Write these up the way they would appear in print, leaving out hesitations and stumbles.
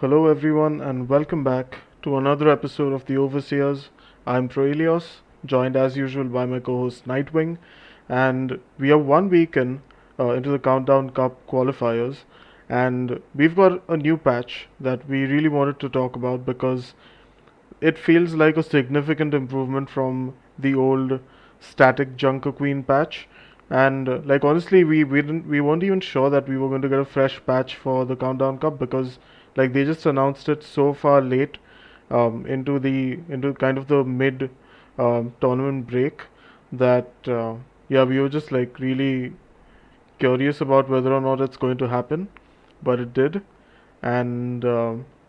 Hello, everyone, and welcome back to another episode of the Overseers. I'm Troelios, joined as usual by my co host Nightwing, and we are 1 week into the Countdown Cup qualifiers, and we've got a new patch that we really wanted to talk about because it feels like a significant improvement from the old static Junker Queen patch. And like honestly, we weren't even sure that we were going to get a fresh patch for the Countdown Cup because like they just announced it so far late into kind of the mid tournament break that yeah, we were just like really curious about whether or not it's going to happen, but it did. And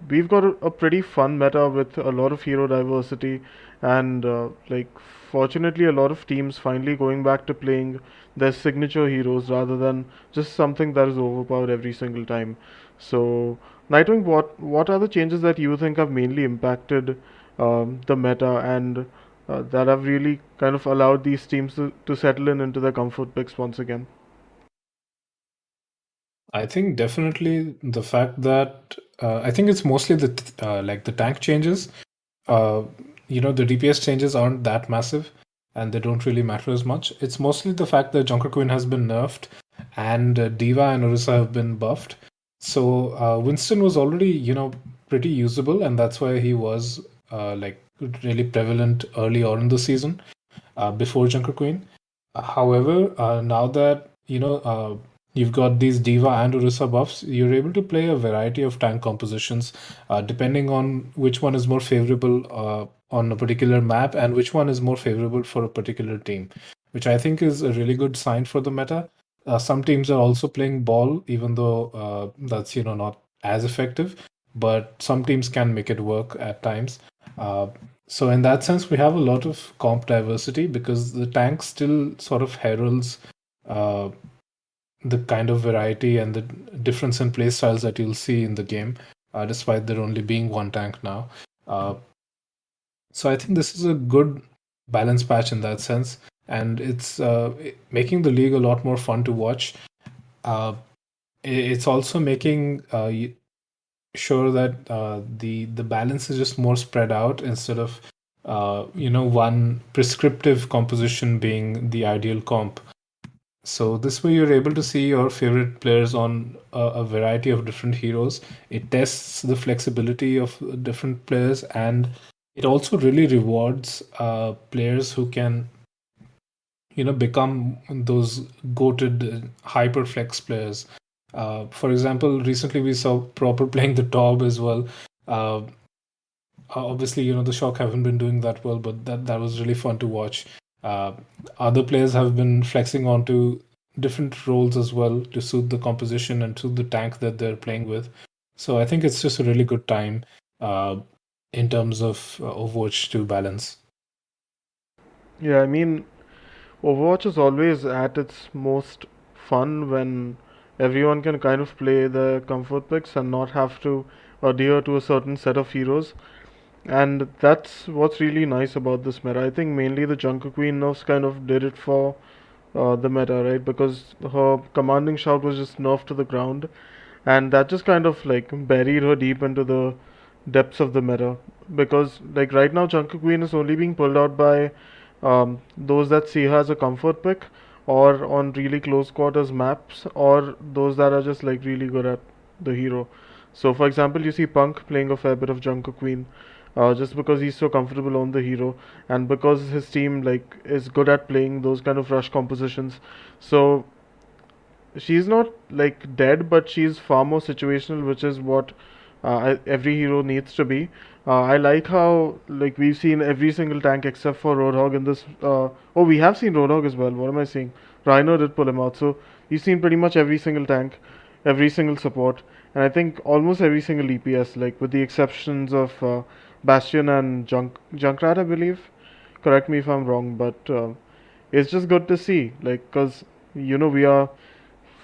we've got a pretty fun meta with a lot of hero diversity, and like fortunately, a lot of teams finally going back to playing their signature heroes rather than just something that is overpowered every single time. So, Nightwing, what are the changes that you think have mainly impacted the meta and that have really kind of allowed these teams to settle into their comfort picks once again? I think definitely the fact that I think it's mostly like the tank changes. Uh, the DPS changes aren't that massive, and they don't really matter as much. It's mostly the fact that Junker Queen has been nerfed, and Diva and Orisa have been buffed. So Winston was already pretty usable, and that's why he was like really prevalent early on in the season before Junker Queen. However, now that you've got these Diva and Orisa buffs, you're able to play a variety of tank compositions, depending on which one is more favorable on a particular map and which one is more favorable for a particular team, which I think is a really good sign for the meta. Some teams are also playing ball, even though that's not as effective, but some teams can make it work at times. Uh, so in that sense, we have a lot of comp diversity because the tank still sort of heralds uh, the kind of variety and the difference in play styles that you'll see in the game, despite there only being one tank now. Uh, so I think this is a good balance patch in that sense, and it's making the league a lot more fun to watch. Uh, it's also making sure that the balance is just more spread out instead of one prescriptive composition being the ideal comp. So this way you're able to see your favorite players on a variety of different heroes. It tests the flexibility of different players, and it also really rewards players who can become those goated hyperflex players. For example, recently we saw Proper playing the top as well. Uh, Obviously, the Shock haven't been doing that well, but that was really fun to watch. Uh, Other players have been flexing onto different roles as well to suit the composition and suit the tank that they're playing with. So I think it's just a really good time uh, in terms of Overwatch to balance. Yeah, I mean, Overwatch is always at its most fun when everyone can kind of play their comfort picks and not have to adhere to a certain set of heroes. And that's what's really nice about this meta. I think mainly the Junker Queen nerfs kind of did it for the meta, right? Because her commanding shout was just nerfed to the ground, and that just kind of like buried her deep into the depths of the meta. Because like right now, Junker Queen is only being pulled out by those that see her as a comfort pick, or on really close quarters maps, or those that are just like really good at the hero. So, for example, you see Punk playing a fair bit of Junker Queen, just because he's so comfortable on the hero, and because his team like is good at playing those kind of rush compositions. So she's not like dead, but she's far more situational, which is what every hero needs to be. I like how like we've seen every single tank except for Roadhog in this. Oh, we have seen Roadhog as well. What am I saying? Rhino did pull him out, so we've seen pretty much every single tank, every single support, and I think almost every single EPS, like with the exceptions of Bastion and Junkrat, I believe. Correct me if I'm wrong, but it's just good to see, like, cause we are,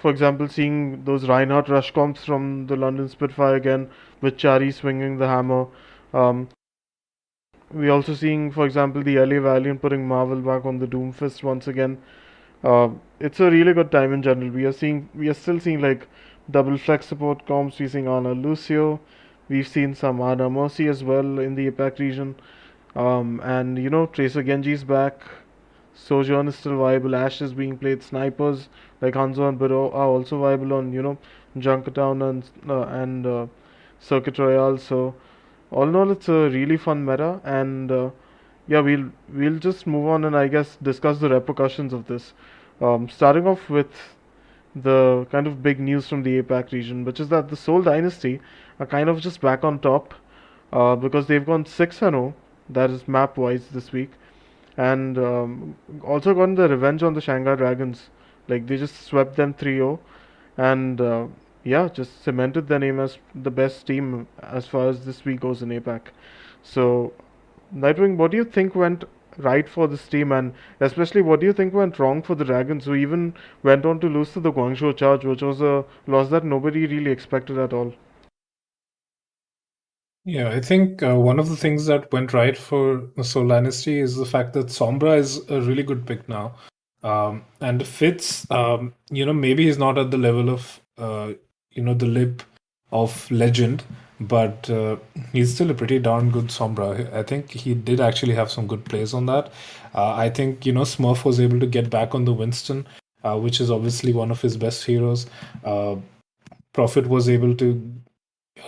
for example, seeing those Reinhardt rush comps from the London Spitfire again, with Chari swinging the hammer. Um, we also seeing, for example, the LA Valiant putting Marvel back on the Doomfist once again. It's a really good time in general. We are still seeing like double flex support comps. We're seeing Ana Lucio. We've seen some Ana Mercy as well in the APAC region. And Tracer Genji's back. Sojourn is still viable. Ash is being played. Snipers like Hanzo and Biro are also viable on Junkertown and Circuit Royale. So all in all, it's a really fun meta, and yeah, we'll just move on and I guess discuss the repercussions of this. Starting off with the kind of big news from the APAC region, which is that the Seoul Dynasty are kind of just back on top because they've gone 6-0, that is map wise this week, and also gotten the revenge on the Shanghai Dragons. Like they just swept them 3-0, and yeah, just cemented their name as the best team as far as this week goes in APAC. So, Nightwing, what do you think went right for this team, and especially what do you think went wrong for the Dragons, who even went on to lose to the Guangzhou Charge, which was a loss that nobody really expected at all? Yeah, I think one of the things that went right for the Soul Dynasty is the fact that Sombra is a really good pick now. And Fitz, maybe he's not at the level of, the lip of legend, but he's still a pretty darn good Sombra. I think he did actually have some good plays on that. I think, Smurf was able to get back on the Winston, which is obviously one of his best heroes. Uh, Prophet was able to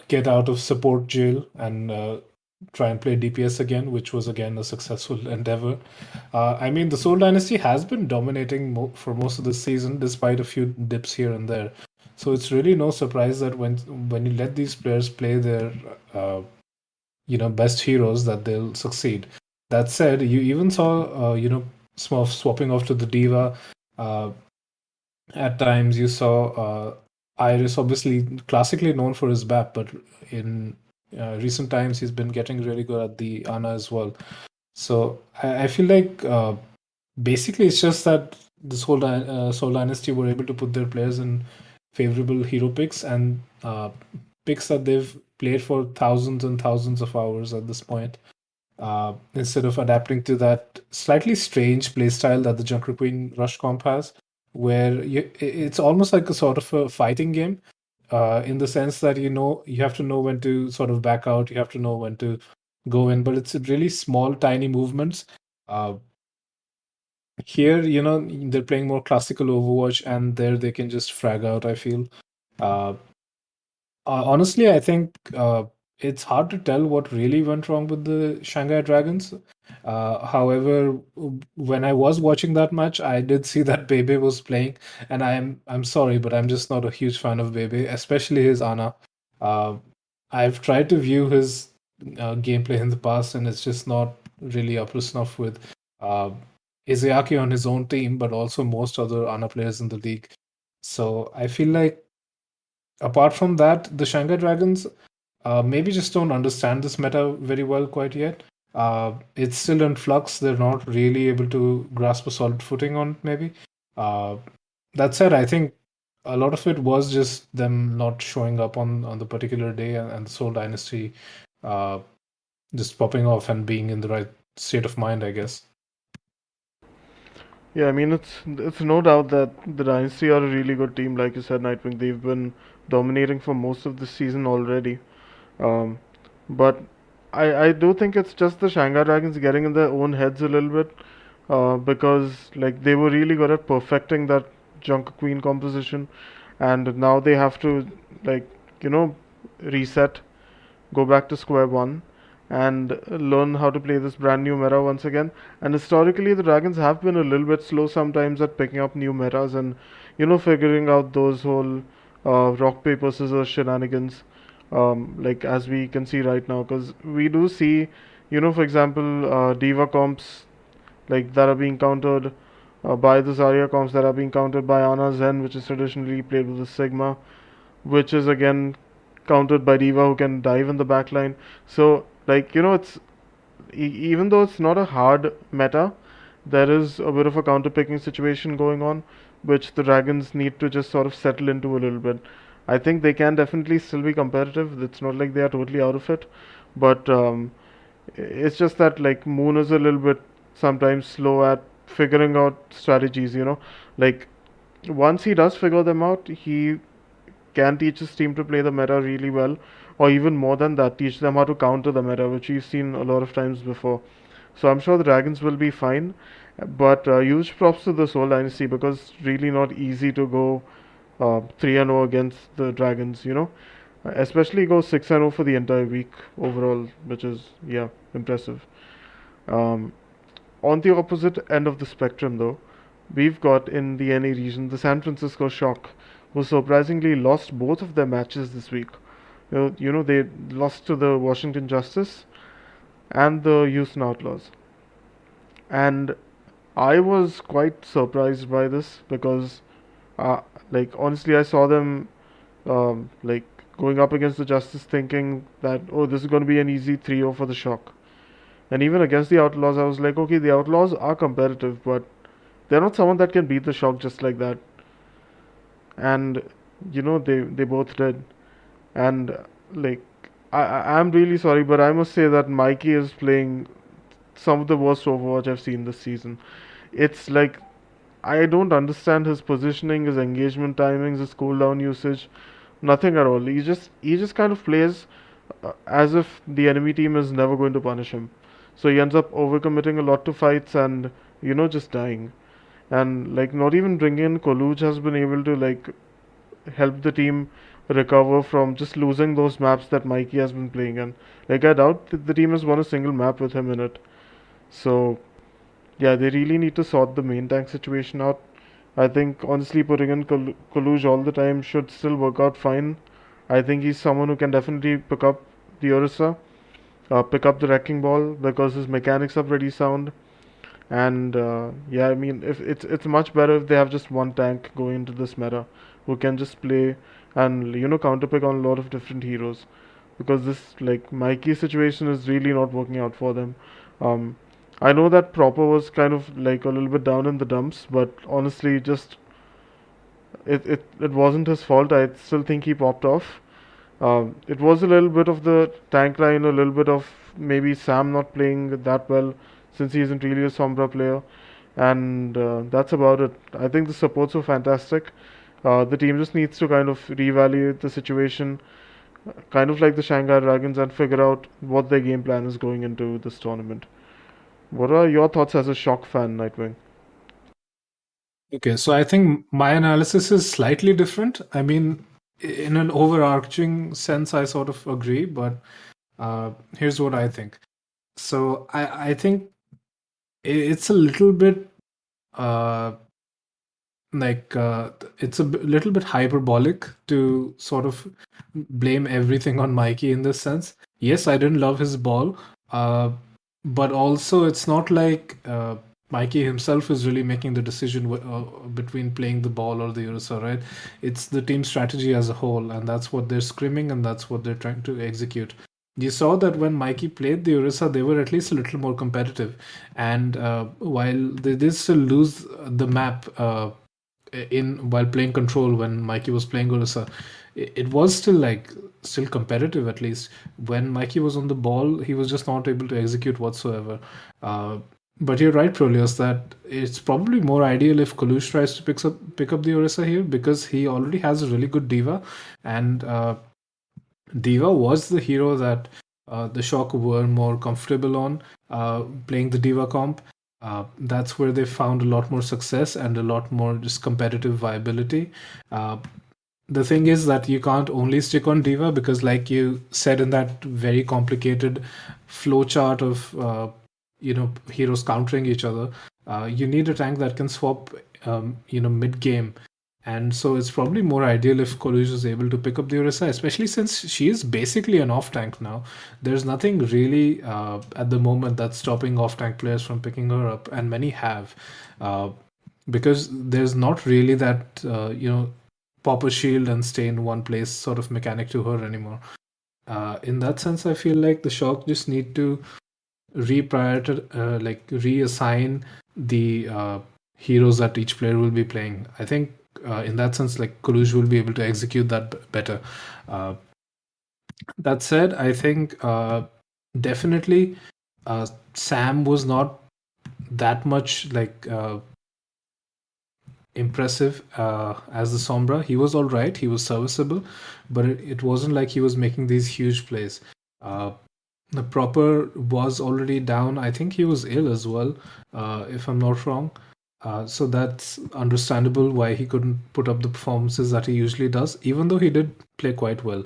get out of support jail and try and play DPS again, which was again a successful endeavor. I mean, the Soul Dynasty has been dominating for most of the season, despite a few dips here and there. So it's really no surprise that when you let these players play their best heroes, that they'll succeed. That said, you even saw Smurf swapping off to the Diva. Uh, at times, you saw Iris, obviously classically known for his BAP, but in recent times, he's been getting really good at the Ana as well. So I feel like basically it's just that this whole Soul Dynasty were able to put their players in favorable hero picks and picks that they've played for thousands and thousands of hours at this point. Instead of adapting to that slightly strange playstyle that the Junker Queen Rush comp has, where it's almost like a sort of a fighting game, in the sense that you have to know when to sort of back out, you have to know when to go in, but it's really small, tiny movements. Uh, Here, they're playing more classical Overwatch, and there they can just frag out, I feel. Uh, Honestly, I think it's hard to tell what really went wrong with the Shanghai Dragons. However, when I was watching that match, I did see that Bebe was playing, and I'm sorry, but I'm just not a huge fan of Bebe, especially his Ana. Uh, I've tried to view his gameplay in the past, and it's just not really up to snuff with uh, Izayaki on his own team, but also most other Ana players in the league. So I feel like apart from that, the Shanghai Dragons maybe just don't understand this meta very well quite yet. It's still in flux. They're not really able to grasp a solid footing on it, maybe. Uh, that said, I think a lot of it was just them not showing up on the particular day and the Soul Dynasty uh, just popping off and being in the right state of mind, I guess. Yeah, I mean it's no doubt that the Dynasty are a really good team, like you said, Nightwing. They've been dominating for most of the season already. Um, but I do think it's just the Shanghai Dragons getting in their own heads a little bit because like they were really good at perfecting that Junker Queen composition, and now they have to like you know reset, go back to square one, and learn how to play this brand new meta once again. And historically, the Dragons have been a little bit slow sometimes at picking up new metas and figuring out those whole rock paper scissors shenanigans. Like as we can see right now, because we do see, for example, Diva comps like that are being countered by the Zarya comps that are being countered by Ana Zen, which is traditionally played with the Sigma, which is again countered by Diva, who can dive in the backline. So, like, it's even though it's not a hard meta, there is a bit of a counter picking situation going on, which the Dragons need to just sort of settle into a little bit. I think they can definitely still be competitive. It's not like they are totally out of it, but it's just that like Moon is a little bit sometimes slow at figuring out strategies. Like once he does figure them out, he can teach his team to play the meta really well. or even more than that, teach them how to counter the meta, which we've seen a lot of times before. So I'm sure the Dragons will be fine. But huge props to the Seoul Dynasty because it's really not easy to go 3 and 0 against the Dragons, especially go 6 and 0 for the entire week overall, which is, yeah, impressive. Um, on the opposite end of the spectrum, though, we've got in the NA region the San Francisco Shock, who surprisingly lost both of their matches this week. They lost to the Washington Justice and the Houston Outlaws. And I was quite surprised by this because, uh, honestly, I saw them like going up against the Justice thinking that, oh, this is going to be an easy 3-0 for the Shock. And even against the Outlaws, I was like, okay, the Outlaws are competitive, but they're not someone that can beat the Shock just like that. And they both did. And like I'm really sorry, but I must say that Mikey is playing some of the worst Overwatch I've seen this season. It's like I don't understand his positioning, his engagement timings, his cooldown usage, nothing at all. He just kind of plays as if the enemy team is never going to punish him. So he ends up overcommitting a lot to fights and just dying. And like not even bringing in Koluj has been able to like help the team recover from just losing those maps that Mikey has been playing in. Like I doubt that the team has won a single map with him in it. So yeah, they really need to sort the main tank situation out. I think honestly putting in Kaluj all the time should still work out fine. I think he's someone who can definitely pick up the Orisa, pick up the wrecking ball because his mechanics are pretty sound. And yeah, I mean, if it's much better if they have just one tank going into this meta who can just play and counterpick on a lot of different heroes because this like Mikey situation is really not working out for them. Um, I know that Proper was kind of like a little bit down in the dumps, but honestly, just it wasn't his fault. I still think he popped off. It was a little bit of the tank line, a little bit of maybe Sam not playing that well since he isn't really a Sombra player, and that's about it. I think the supports were fantastic. The team just needs to kind of reevaluate the situation, kind of like the Shanghai Dragons, and figure out what their game plan is going into this tournament. What are your thoughts as a Shock fan, Nightwing? Okay, so I think my analysis is slightly different. I mean, in an overarching sense, I sort of agree, but here's what I think. So I think it's a little bit uh, like it's a little bit hyperbolic to sort of blame everything on Mikey in this sense. Yes, I didn't love his ball, uh, but also it's not like Mikey himself is really making the decision between playing the ball or the Ursa, right? It's the team strategy as a whole, and that's what they're screaming and that's what they're trying to execute. You saw that when Mikey played the Ursa, they were at least a little more competitive. And while they did still lose the map in while playing control when Mikey was playing Orisa, it was still still competitive at least. When Mikey was on the ball, he was just not able to execute whatsoever. Uh, but you're right, Prolios, that it's probably more ideal if Kalush tries to pick up the Orisa here because he already has a really good diva, and Diva was the hero that the Shock were more comfortable on playing the Diva comp. That's where they found a lot more success and a lot more just competitive viability. Uh, the thing is that you can't only stick on Diva because, like you said in that very complicated flowchart of heroes countering each other, you need a tank that can swap mid game, and so it's probably more ideal if Koluj is able to pick up the Orisa, especially since she is basically an off tank now. There's nothing really at the moment that's stopping off tank players from picking her up, and many have. Uh, because there's not really that, pop a shield and stay in one place sort of mechanic to her anymore. In that sense, I feel like the Shock just need to reprioritize, reassign the heroes that each player will be playing. I think in that sense, like Kuluj will be able to execute that better. Uh, that said, I think definitely Sam was not that much impressive as the Sombra. He was all right. He was serviceable, but it wasn't like he was making these huge plays. Uh, the proper was already down. I think he was ill as well, if I'm not wrong. So that's understandable why he couldn't put up the performances that he usually does, even though he did play quite well.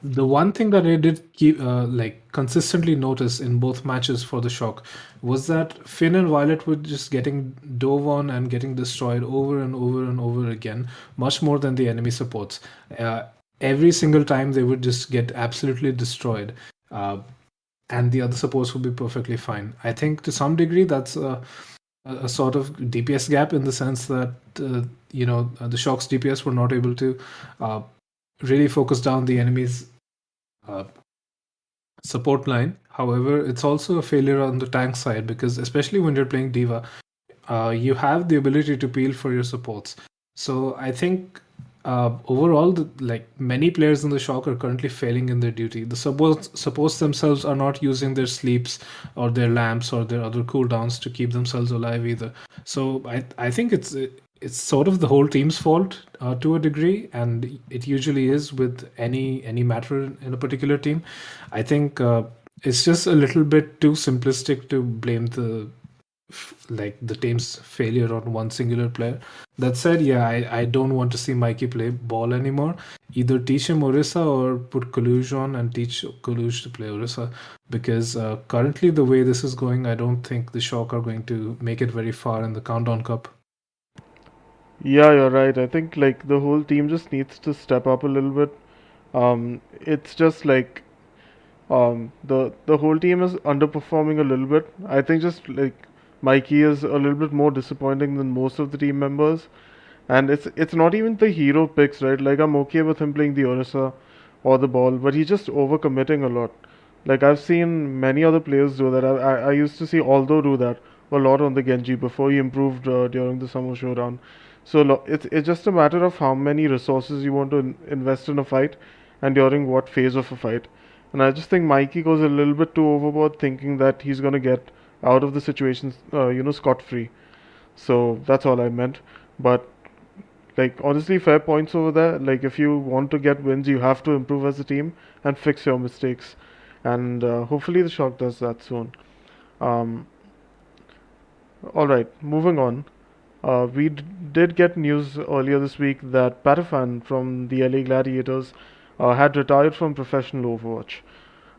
The one thing that I did keep like consistently notice in both matches for the Shock was that Finn and Violet were just getting dove on and getting destroyed over and over and over again, much more than the enemy supports. Uh, every single time they would just get absolutely destroyed. Uh, and the other supports would be perfectly fine. I think to some degree that's a sort of DPS gap in the sense that the Shock's DPS were not able to uh, really focus down the enemy's uh, support line. However, it's also a failure on the tank side because especially when you're playing Diva, you have the ability to peel for your supports. So I think overall, like many players in the Shock are currently failing in their duty. The supports themselves are not using their sleeps or their lamps or their other cooldowns to keep themselves alive either. So I think it's sort of the whole team's fault to a degree, and it usually is with any matter in a particular team. I think it's just a little bit too simplistic to blame like the team's failure on one singular player. That said, yeah, I don't want to see Mikey play ball anymore. Either teach him Orisa or put Kaluj on and teach Kaluj to play Orisa. Because currently, the way this is going, I don't think the Shock are going to make it very far in the Countdown Cup. Yeah, you're right. I think like the whole team just needs to step up a little bit. It's just like the whole team is underperforming a little bit. I think just like Mikey is a little bit more disappointing than most of the team members, and it's not even the hero picks, right? Like I'm okay with him playing the Orisa or the ball, but he's just overcommitting a lot. Like I've seen many other players do that. I used to see Aldo do that a lot on the Genji before he improved during the summer showdown. So it's just a matter of how many resources you want to invest in a fight, and during what phase of a fight. And I just think Mikey goes a little bit too overboard, thinking that he's gonna get out of the situation, scot free. So that's all I meant. But like honestly, fair points over there. Like if you want to get wins, you have to improve as a team and fix your mistakes. And hopefully the Shock does that soon. Um, all right, moving on. We did get news earlier this week that Patiphan from the LA Gladiators had retired from professional Overwatch.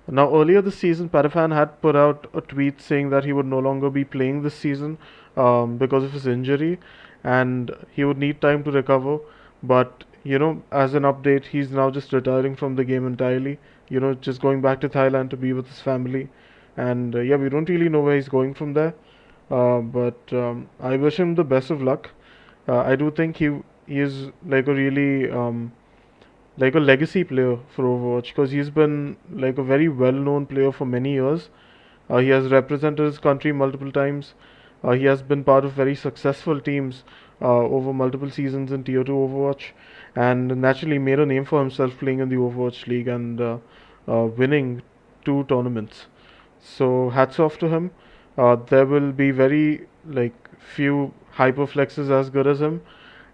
Now, earlier this season, Patiphan had put out a tweet saying that he would no longer be playing this season because of his injury and he would need time to recover. But, as an update, he's now just retiring from the game entirely, just going back to Thailand to be with his family. And yeah, we don't really know where he's going from there. But I wish him the best of luck. I do think he is like a really like a legacy player for Overwatch because he's been like a very well-known player for many years. He has represented his country multiple times. He has been part of very successful teams over multiple seasons in Tier 2 Overwatch, and naturally made a name for himself playing in the Overwatch League and winning two tournaments. So hats off to him. There will be very like few hyperflexes as good as him,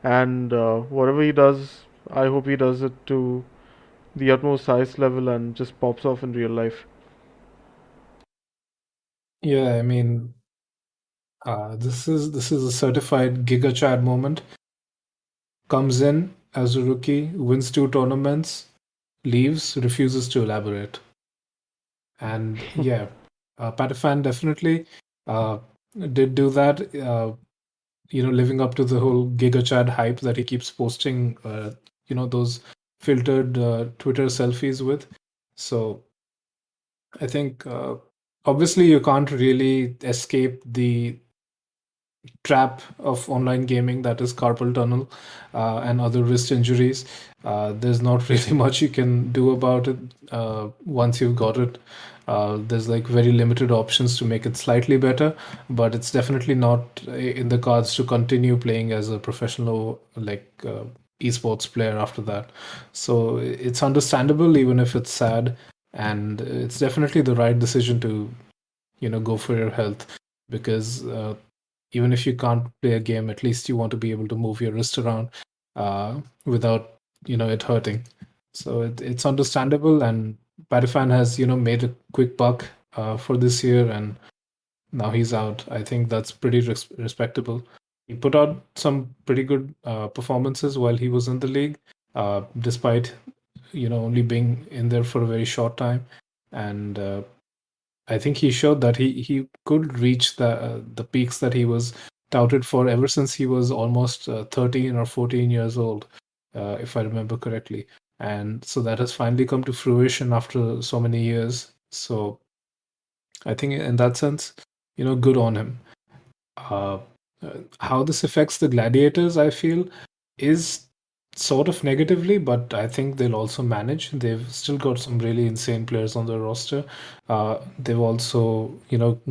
and whatever he does, I hope he does it to the utmost highest level and just pops off in real life. Yeah, I mean, this is a certified Giga Chad moment. Comes in as a rookie, wins two tournaments, leaves, refuses to elaborate. And yeah, Patiphan definitely uh, did do that. Living up to the whole Giga Chad hype that he keeps posting. Those filtered Twitter selfies with. So I think obviously you can't really escape the trap of online gaming, that is carpal tunnel and other wrist injuries. There's not really much you can do about it once you've got it. There's like very limited options to make it slightly better, but it's definitely not in the cards to continue playing as a professional esports player after that. So it's understandable, even if it's sad, and it's definitely the right decision to go for your health because even if you can't play a game, at least you want to be able to move your wrist around without it hurting. So it's understandable, and Patiphan has made a quick buck for this year, and now he's out. I think that's pretty respectable. He put out some pretty good performances while he was in the league, despite only being in there for a very short time, and I think he showed that he could reach the peaks that he was touted for ever since he was almost 13 or 14 years old, if I remember correctly. And so that has finally come to fruition after so many years. So I think in that sense, good on him. Uh, how this affects the gladiators, I feel, is sort of negatively, but I think they'll also manage. They've still got some really insane players on their roster. They've also,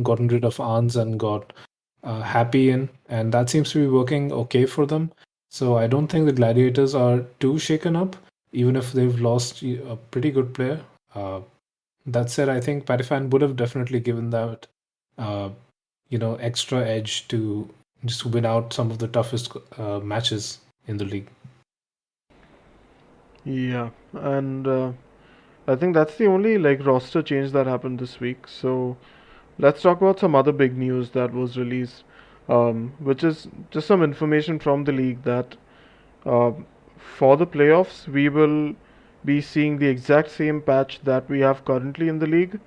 gotten rid of Ans and got Happy in, and that seems to be working okay for them. So I don't think the gladiators are too shaken up, even if they've lost a pretty good player. Uh, that said, I think Patiphan would have definitely given that, uh, extra edge to just win out some of the toughest matches in the league. Yeah, and I think that's the only like roster change that happened this week. So let's talk about some other big news that was released, which is just some information from the league that uh, for the playoffs we will be seeing the exact same patch that we have currently in the league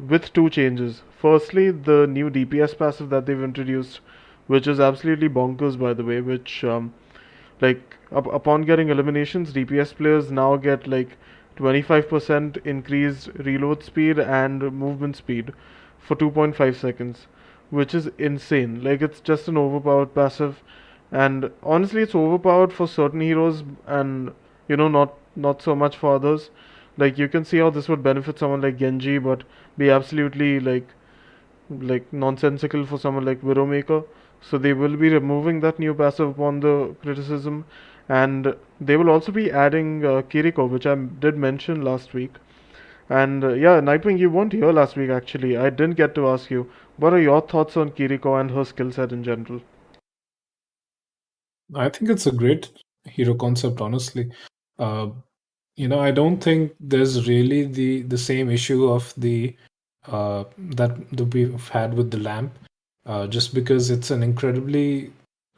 with two changes. Firstly, the new DPS passive that they've introduced, which is absolutely bonkers, by the way, which upon getting eliminations, DPS players now get like 25% increased reload speed and movement speed for 2.5 seconds, which is insane. Like, it's just an overpowered passive, and honestly, it's overpowered for certain heroes, and not so much for others. Like, you can see how this would benefit someone like Genji, but be absolutely like nonsensical for someone like Widowmaker. So they will be removing that new passive upon the criticism, and they will also be adding Kiriko, which I did mention last week. And yeah, Nightwing, you weren't here last week actually. I didn't get to ask you. What are your thoughts on Kiriko and her skill set in general? I think it's a great hero concept, honestly. Uh, I don't think there's really the same issue of the that we've had with the lamp, just because it's an incredibly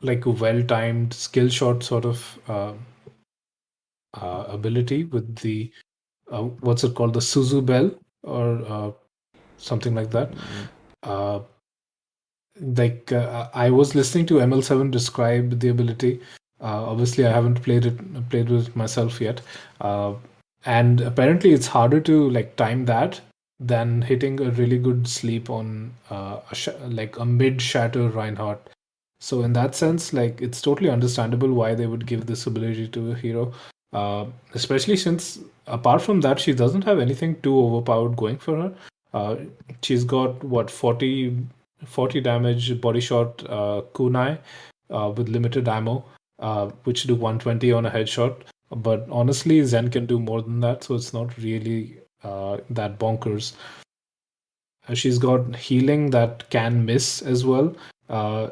like well-timed skill shot sort of ability with the what's it called, the Suzu bell or something like that. Uh, I was listening to ML7 describe the ability. Obviously, I haven't played with it myself yet, uh, and apparently it's harder to like time that than hitting a really good sleep on like a mid shatter Reinhardt. So in that sense, like it's totally understandable why they would give this ability to a hero, especially since apart from that, she doesn't have anything too overpowered going for her. Uh, she's got what 40 damage body shot kunai with limited ammo, which do 120 on a headshot. But honestly, Zen can do more than that, so it's not really that bonkers. She's got healing that can miss as well. Uh,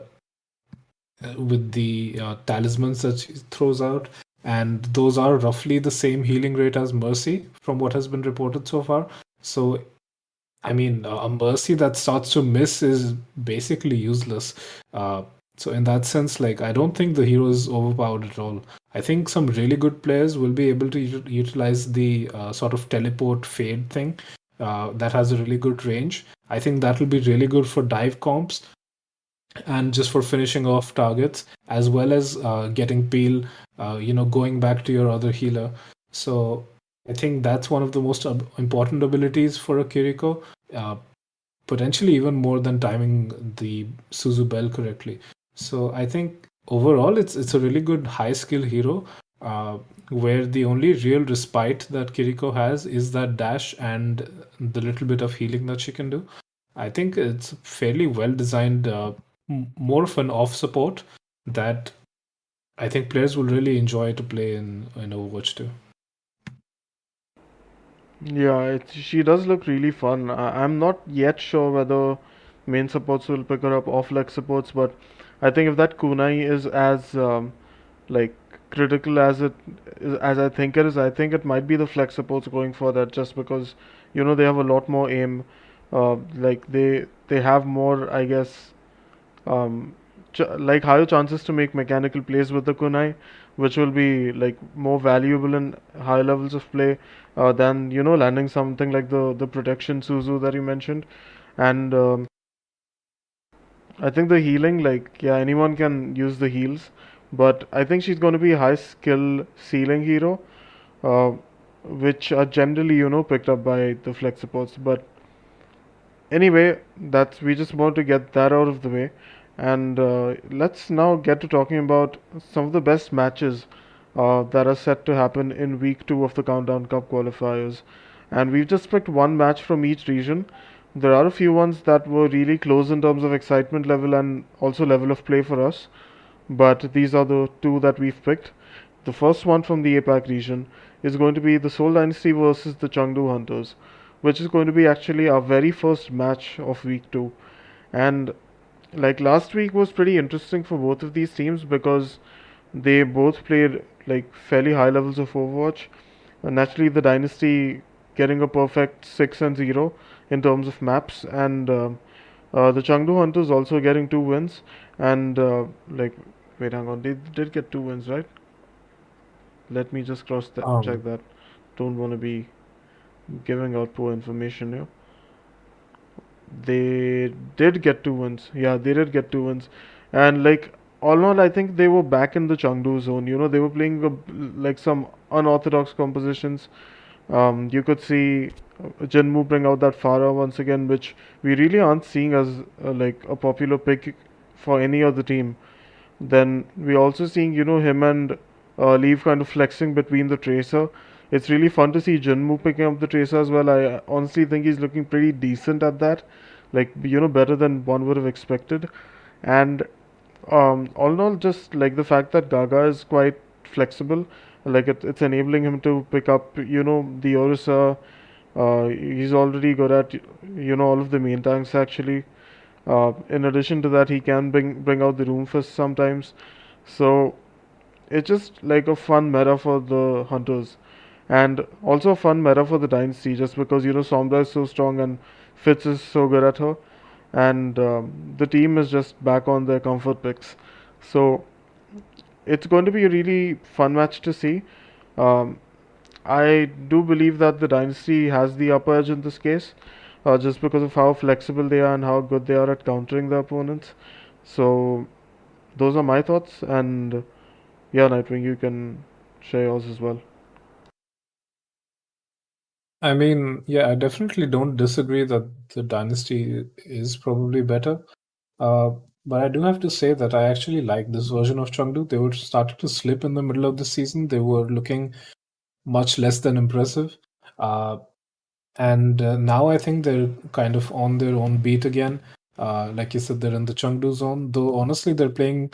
with the talismans that she throws out, and those are roughly the same healing rate as Mercy from what has been reported so far. So, I mean, a Mercy that starts to miss is basically useless. Uh, so, in that sense, like, I don't think the hero is overpowered at all. I think some really good players will be able to utilize the sort of teleport fade thing that has a really good range. I think that will be really good for dive comps and just for finishing off targets as well as getting peel, going back to your other healer. So I think that's one of the most important abilities for a Kiriko, uh, potentially even more than timing the Suzu bell correctly. So I think overall it's a really good high skill hero, where the only real respite that Kiriko has is that dash and the little bit of healing that she can do. I think it's fairly well designed, more of an off support that I think players will really enjoy to play in Overwatch 2. Yeah, she does look really fun. I'm not yet sure whether main supports will pick her up, or flex supports. But I think if that kunai is as like critical as I think it is, I think it might be the flex supports going for that, just because they have a lot more aim. Like they have more, I guess, like higher chances to make mechanical plays with the kunai, which will be like more valuable in high levels of play than landing something like the protection Suzu that you mentioned. And I think the healing, like, yeah, anyone can use the heals, but I think she's going to be a high skill ceiling hero, uh, which are generally, picked up by the flex supports. But anyway, that's we just want to get that out of the way, and let's now get to talking about some of the best matches that are set to happen in week two of the Countdown Cup qualifiers. And we've just picked one match from each region. There are a few ones that were really close in terms of excitement level and also level of play for us, but these are the two that we've picked. The first one from the APAC region is going to be the Seoul Dynasty versus the Chengdu Hunters, which is going to be actually our very first match of week two. And like last week was pretty interesting for both of these teams because they both played like fairly high levels of Overwatch. Naturally, the Dynasty getting a perfect 6-0 in terms of maps, and the Chengdu Hunters also getting two wins. And like, wait, hang on, they did get two wins, right? Let me just check Um, that. Don't want to be giving out poor information here. They did get two wins. Yeah, they did get two wins. And like all in all, I think they were back in the Chengdu zone. They were playing like some unorthodox compositions. You could see Jinmu bring out that Farah once again, which we really aren't seeing as like a popular pick for any other team. Then we're also seeing, him and Leaf kind of flexing between the Tracer. It's really fun to see Jinmu picking up the Tracer as well. I honestly think he's looking pretty decent at that. Like, better than one would have expected. And all in all, just like the fact that Gaga is quite flexible, like it's enabling him to pick up, the Orisa. He's already good at, all of the main tanks actually. In addition to that, he can bring out the room fist sometimes. So it's just like a fun meta for the hunters, and also a fun meta for the dynasty. Just because Sombra is so strong and Fitz is so good at her, and the team is just back on their comfort picks. So it's going to be a really fun match to see. Um, I do believe that the dynasty has the upper edge in this case, just because of how flexible they are and how good they are at countering the opponents. So those are my thoughts, and yeah, Nightwing, you can share yours as well. I mean, yeah, I definitely don't disagree that the Dynasty is probably better. Uh, but I do have to say that I actually like this version of Chengdu. They were starting to slip in the middle of the season. They were looking much less than impressive. Uh, and now I think they're kind of on their own beat again. Like you said, they're in the Chengdu zone, though honestly, they're playing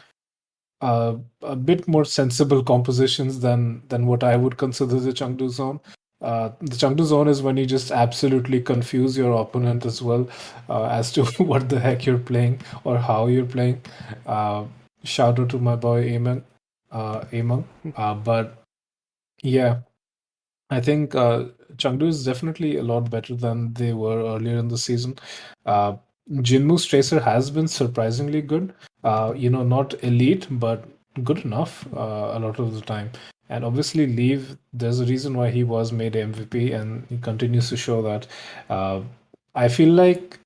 a bit more sensible compositions than what I would consider the Chengdu zone. The Chengdu zone is when you just absolutely confuse your opponent as well as to what the heck you're playing or how you're playing. Uh, Shout out to my boy Amon. Amon. But yeah, I think Chengdu is definitely a lot better than they were earlier in the season. Uh, Jinmu's Tracer has been surprisingly good. Not elite, but good enough a lot of the time. And obviously, Leave, there's a reason why he was made MVP, and he continues to show that. Uh, I feel like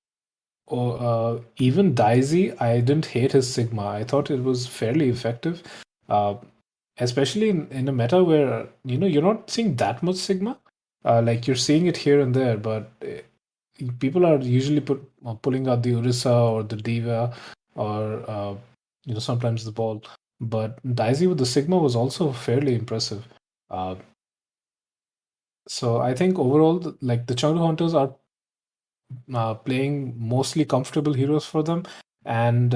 even Daisy, I didn't hate his Sigma. I thought it was fairly effective. Uh, Especially in a meta where you're not seeing that much sigma, like you're seeing it here and there, but people are usually pulling out the Urisa or the Diva or sometimes the ball, but Daisy with the sigma was also fairly impressive. uh, so I think overall like the Chengdu Hunters are playing mostly comfortable heroes for them, and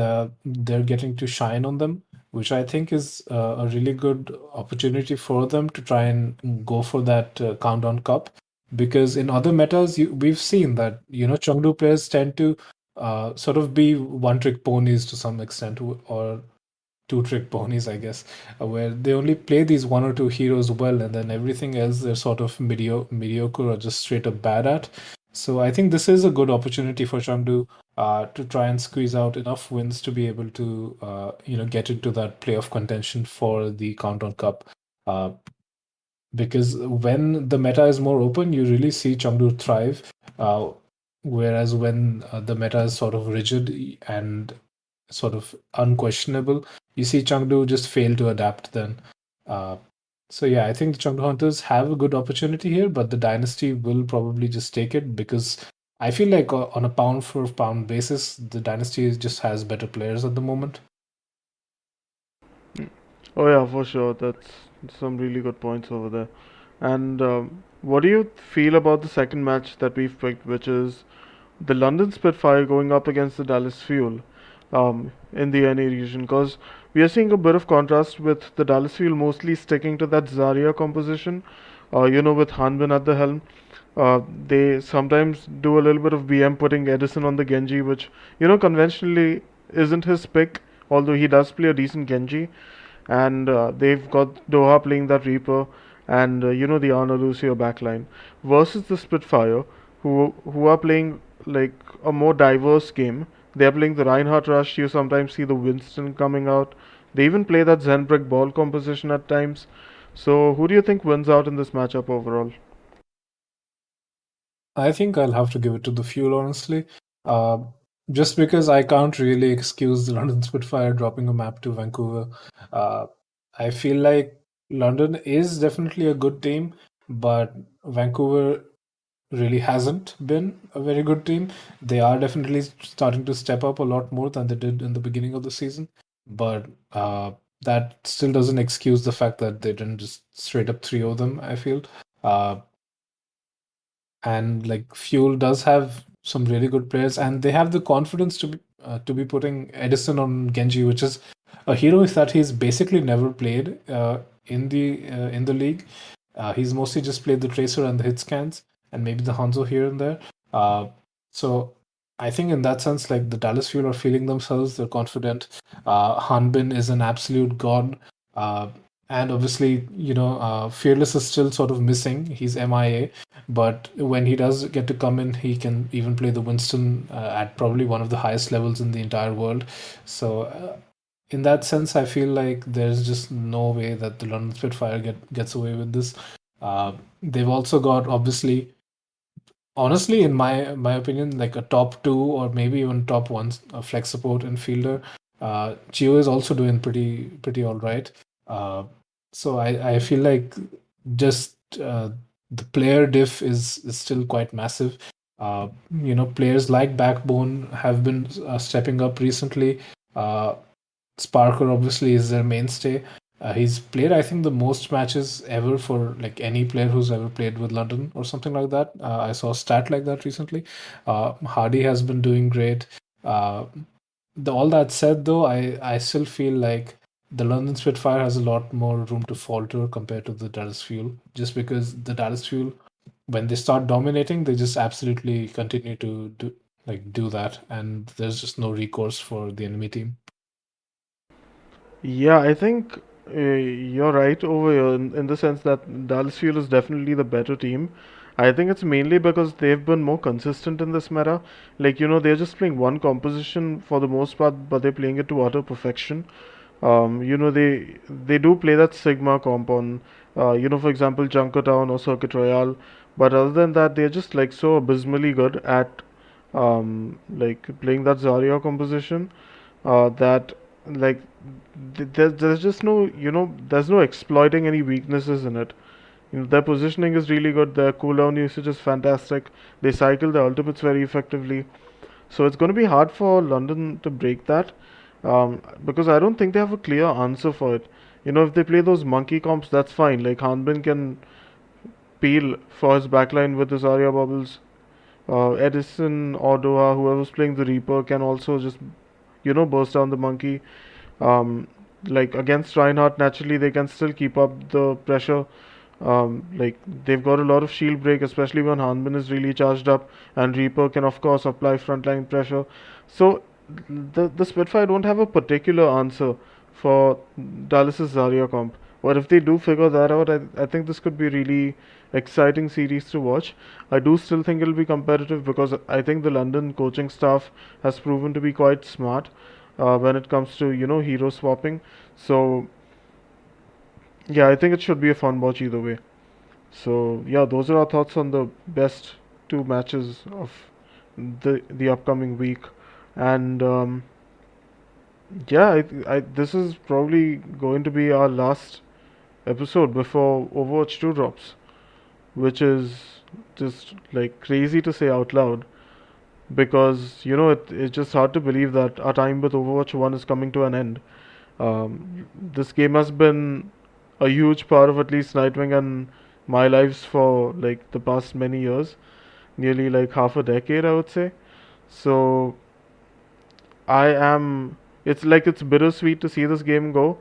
they're getting to shine on them, which I think is a really good opportunity for them to try and go for that countdown cup. Because in other metas, we've seen that Chengdu players tend to sort of be one-trick ponies to some extent, or two-trick ponies, I guess, where they only play these one or two heroes well, and then everything else they're sort of mediocre or just straight up bad at. So I think this is a good opportunity for Chengdu to try and squeeze out enough wins to be able to, get into that playoff contention for the Countdown Cup. Uh, because when the meta is more open, you really see Chengdu thrive. Uh, Whereas when the meta is sort of rigid and sort of unquestionable, you see Chengdu just fail to adapt then. Uh, so yeah, I think the Chengdu Hunters have a good opportunity here, but the Dynasty will probably just take it because I feel like on a pound for pound basis, the Dynasty just has better players at the moment. Mm. Oh yeah, for sure. That's some really good points over there. And what do you feel about the second match that we've picked, which is the London Spitfire going up against the Dallas Fuel in the NA region? Because we are seeing a bit of contrast with the Dallas Fuel mostly sticking to that Zarya composition, with Hanbin at the helm. They sometimes do a little bit of BM putting Edison on the Genji, which, conventionally isn't his pick, although he does play a decent Genji. And they've got Doha playing that Reaper and, the Ana Lucio backline versus the Spitfire, who are playing like a more diverse game. They're playing the Reinhardt Rush, you sometimes see the Winston coming out. They even play that Zenbrick ball composition at times. So, who do you think wins out in this matchup overall? I think I'll have to give it to the Fuel, honestly. Uh, just because I can't really excuse the London Spitfire dropping a map to Vancouver. Uh, I feel like London is definitely a good team, but Vancouver really hasn't been a very good team. They are definitely starting to step up a lot more than they did in the beginning of the season, but that still doesn't excuse the fact that they didn't just straight up 3-0 them, I feel. Uh, and like Fuel does have some really good players, and they have the confidence to be putting Edison on Genji, which is a hero that he's basically never played in the league. He's mostly just played the Tracer and the hit scans, and maybe the Hanzo here and there. So I think in that sense, like the Dallas Fuel are feeling themselves, they're confident. Hanbin is an absolute god. Uh, and obviously, Fearless is still sort of missing. He's MIA, but when he does get to come in, he can even play the Winston at probably one of the highest levels in the entire world. So, in that sense, I feel like there's just no way that the London Spitfire gets away with this. They've also got, obviously, honestly, in my opinion, like a top two or maybe even top one flex support and fielder. Gio is also doing pretty all right. Uh, so I feel like just the player diff is still quite massive. Players like Backbone have been stepping up recently. Uh, Sparker obviously is their mainstay. He's played, I think, the most matches ever for like any player who's ever played with London or something like that. I saw a stat like that recently. Hardy has been doing great. Uh, all that said, though, I still feel like the London Spitfire has a lot more room to falter compared to the Dallas Fuel, just because the Dallas Fuel, when they start dominating, they just absolutely continue to do that, and there's just no recourse for the enemy team. Yeah, I think you're right over here in the sense that Dallas Fuel is definitely the better team. I think it's mainly because they've been more consistent in this meta. Like, they're just playing one composition for the most part, but they're playing it to utter perfection. They do play that Sigma comp on, for example, Junkertown or Circuit Royale. But other than that, they're just like so abysmally good at like playing that Zarya composition that like there's just no there's no exploiting any weaknesses in it. Their positioning is really good. Their cooldown usage is fantastic. They cycle their ultimates very effectively. So it's going to be hard for London to break that because I don't think they have a clear answer for it. If they play those monkey comps, that's fine. Like Hanbin can peel for his backline with his Arya bubbles. Edison or Doha, whoever's playing the Reaper, can also just burst down the monkey. Um, like against Reinhardt, naturally they can still keep up the pressure. Like they've got a lot of shield break, especially when Hanman is really charged up, and Reaper can of course apply frontline pressure. So the Spitfire don't have a particular answer for Dallas's Zarya comp. But if they do figure that out, I think this could be really exciting series to watch. I do still think it'll be competitive because I think the London coaching staff has proven to be quite smart when it comes to hero swapping. So yeah, I think it should be a fun watch either way. So yeah, those are our thoughts on the best two matches of the upcoming week, and yeah, this is probably going to be our last episode before Overwatch 2 drops, which is just like crazy to say out loud because it's just hard to believe that our time with Overwatch 1 is coming to an end. This game has been a huge part of at least Nightwing and my lives for like the past many years, nearly like half a decade, I would say. So I am. It's like it's bittersweet to see this game go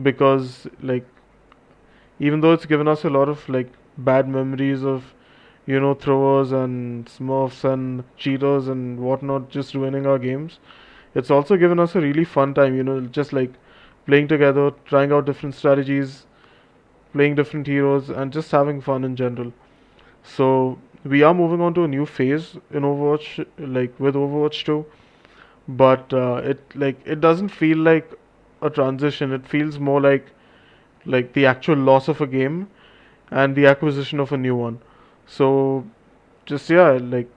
because like even though it's given us a lot of like bad memories of throwers and smurfs and cheaters and whatnot just ruining our games, it's also given us a really fun time, just like playing together, trying out different strategies, playing different heroes, and just having fun in general. So we are moving on to a new phase in Overwatch, like with Overwatch 2, but it doesn't feel like a transition. It feels more like the actual loss of a game and the acquisition of a new one. So just yeah, like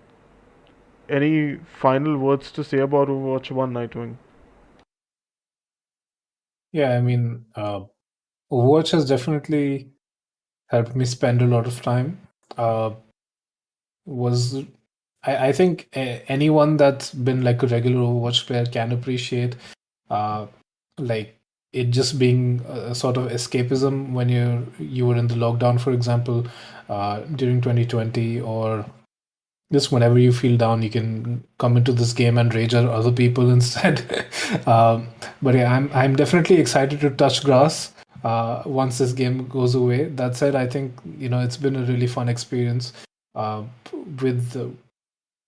any final words to say about Overwatch 1 Nightwing? Yeah, I mean, Overwatch has definitely helped me spend a lot of time. Uh, was I think anyone that's been like a regular Overwatch player can appreciate uh, like it just being a sort of escapism when you were in the lockdown, for example, during 2020, or just whenever you feel down, you can come into this game and rage at other people instead. But yeah, I'm definitely excited to touch grass once this game goes away. That said, I think it's been a really fun experience with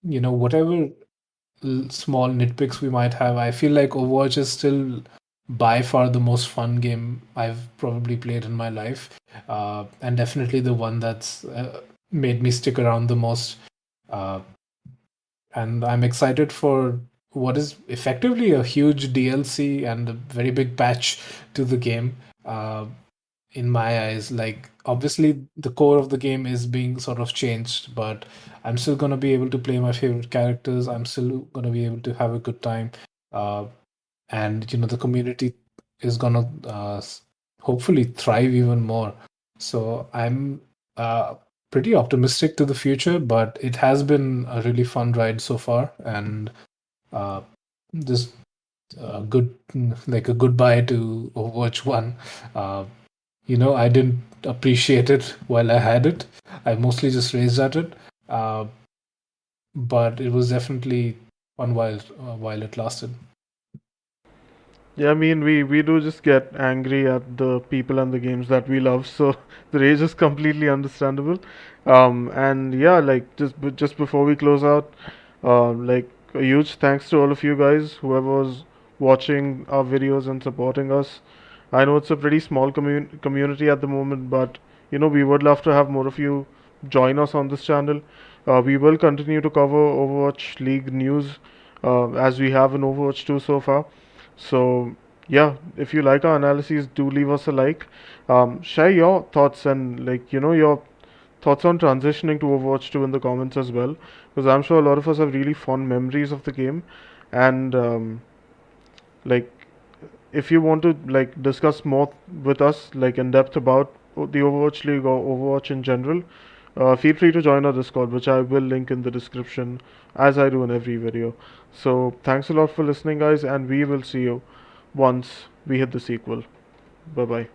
whatever small nitpicks we might have. I feel like Overwatch is still by far the most fun game I've probably played in my life, and definitely the one that's made me stick around the most. Uh, and I'm excited for what is effectively a huge DLC and a very big patch to the game. In my eyes, like obviously the core of the game is being sort of changed, but I'm still gonna be able to play my favorite characters. I'm still gonna be able to have a good time, uh, and the community is gonna hopefully thrive even more. So I'm pretty optimistic to the future, but it has been a really fun ride so far, and uh, just good like a goodbye to Overwatch 1. Uh, I didn't appreciate it while I had it. I mostly just raged at it, uh, but it was definitely fun while it lasted. Yeah, I mean, we do just get angry at the people and the games that we love, so the rage is completely understandable. And yeah, like just before we close out, like a huge thanks to all of you guys, whoever was watching our videos and supporting us. I know it's a pretty small community at the moment, but we would love to have more of you join us on this channel. We will continue to cover Overwatch League news as we have in Overwatch 2 so far. So yeah, if you like our analyses, do leave us a like. Share your thoughts and like your thoughts on transitioning to Overwatch 2 in the comments as well, because I'm sure a lot of us have really fond memories of the game, and like if you want to like discuss more with us like in depth about the Overwatch League or Overwatch in general, feel free to join our Discord, which I will link in the description as I do in every video. So thanks a lot for listening, guys, and we will see you once we hit the sequel. Bye bye.